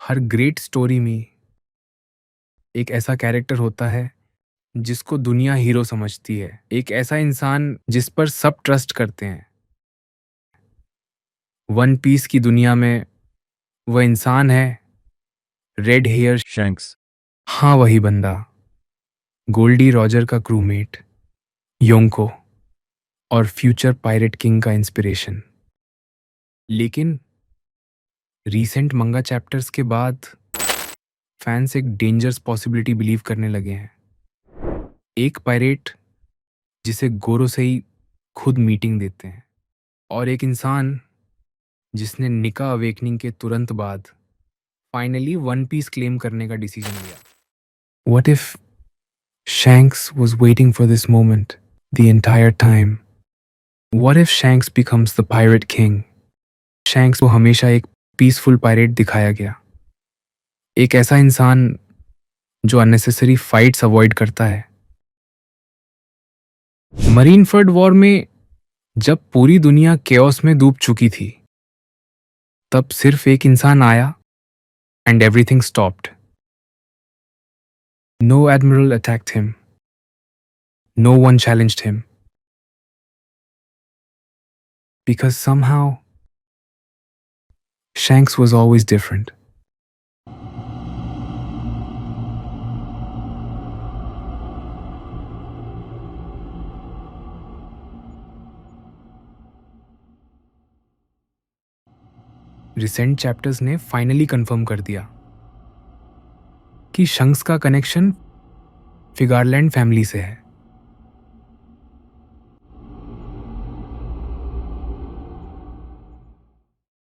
हर great story में एक ऐसा कैरेक्टर होता है जिसको दुनिया हीरो समझती है। एक ऐसा इंसान जिस पर सब ट्रस्ट करते हैं। वन पीस की दुनिया में वह इंसान है रेड हेयर शैंक्स। हाँ, वही बंदा। गोल्डी रॉजर का क्रूमेट, योंको और फ्यूचर पायरेट किंग का इंस्पिरेशन। लेकिन रीसेंट मंगा चैप्टर्स के बाद फैंस एक डेंजरस पॉसिबिलिटी बिलीव करने लगे हैं। एक पायरेट जिसे गोरोसेई खुद मीटिंग देते हैं, और एक इंसान जिसने निका अवेकनिंग के तुरंत बाद फाइनली वन पीस क्लेम करने का डिसीजन लिया। What if Shanks was waiting for this moment the entire time? What if Shanks becomes the Pirate King? Shanks को हमेशा एक पीसफुल पायरेट दिखाया गया, एक ऐसा इंसान जो अननेसेसरी फाइट्स अवॉइड करता है। मरीनफोर्ड वॉर में जब पूरी दुनिया केओस में डूब चुकी थी, तब सिर्फ एक इंसान आया and everything stopped. No admiral attacked him. No one challenged him. Because somehow, Shanks was always different. Recent chapters ने फाइनली कंफर्म कर दिया कि शंक्स का कनेक्शन फिगारलैंड फैमिली से है।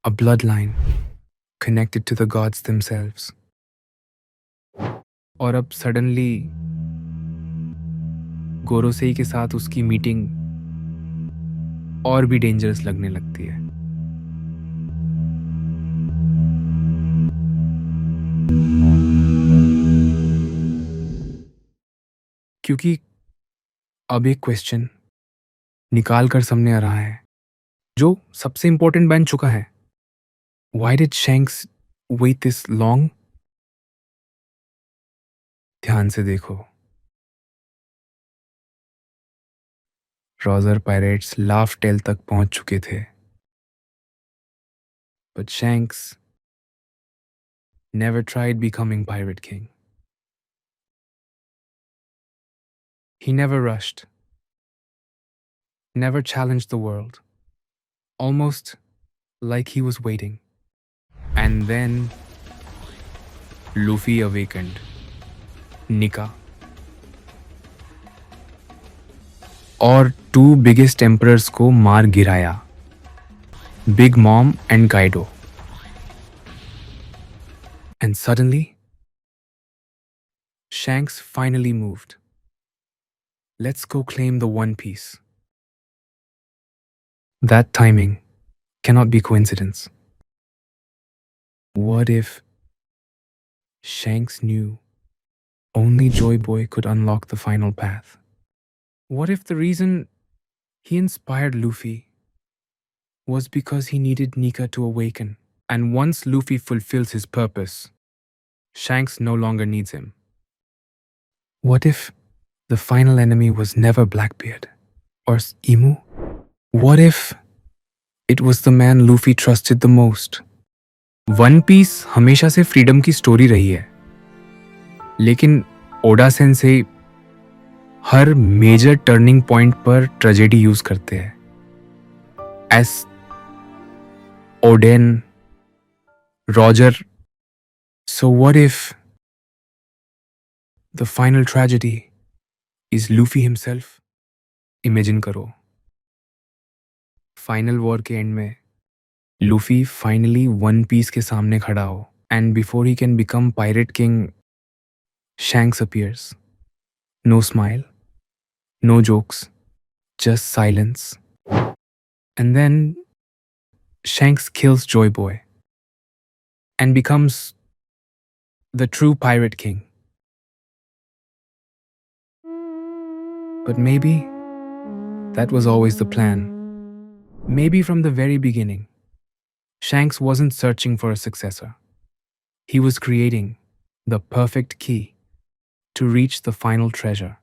A bloodline connected to the gods themselves. और अब सडनली गोरोसेई के साथ उसकी मीटिंग और भी डेंजरस लगने लगती है। क्योंकि अब एक क्वेश्चन निकाल कर सामने आ रहा है जो सबसे इंपॉर्टेंट बन चुका है। Why did Shanks wait this long? ध्यान से देखो। रॉजर पायरेट्स लाफ टेल तक पहुंच चुके थे, but Shanks never tried becoming Pirate King. He never rushed, never challenged the world, almost like he was waiting. And then Luffy awakened. Nika. और to biggest emperors को मार गिराया, big mom and Guido. And suddenly, Shanks finally moved. Let's go claim the One Piece. That timing cannot be coincidence. What if Shanks knew only Joy Boy could unlock the final path? What if the reason he inspired Luffy was because he needed Nika to awaken? And once Luffy fulfills his purpose, Shanks no longer needs him. What if the final enemy was never Blackbeard or Emu? What if it was the man Luffy trusted the most? One Piece हमेशा से freedom की story रही है, लेकिन Oda sensei हर major turning point पर tragedy use करते हैं। Ace Oden, Roger. So what if the final tragedy is Luffy himself? Imagine करो, फाइनल वॉर के एंड में लूफी फाइनली वन पीस के सामने खड़ा हो, and before he can become pirate king, Shanks appears. No smile, no jokes, just silence. And then Shanks kills Joy Boy and becomes the true Pirate King. But maybe that was always the plan. Maybe from the very beginning, Shanks wasn't searching for a successor. He was creating the perfect key to reach the final treasure.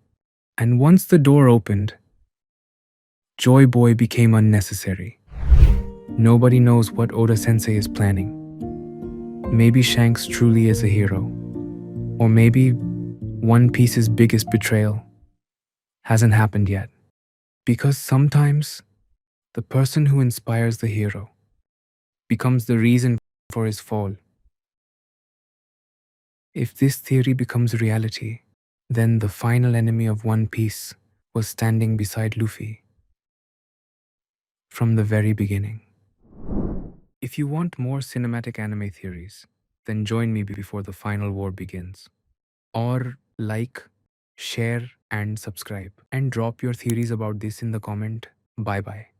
And once the door opened, Joy Boy became unnecessary. Nobody knows what Oda Sensei is planning. Maybe Shanks truly is a hero. Or maybe One Piece's biggest betrayal hasn't happened yet. Because sometimes the person who inspires the hero becomes the reason for his fall. If this theory becomes reality, then the final enemy of One Piece was standing beside Luffy from the very beginning. If you want more cinematic anime theories, then join me before the final war begins. Or like, share, and subscribe. And drop your theories about this in the comment. Bye bye.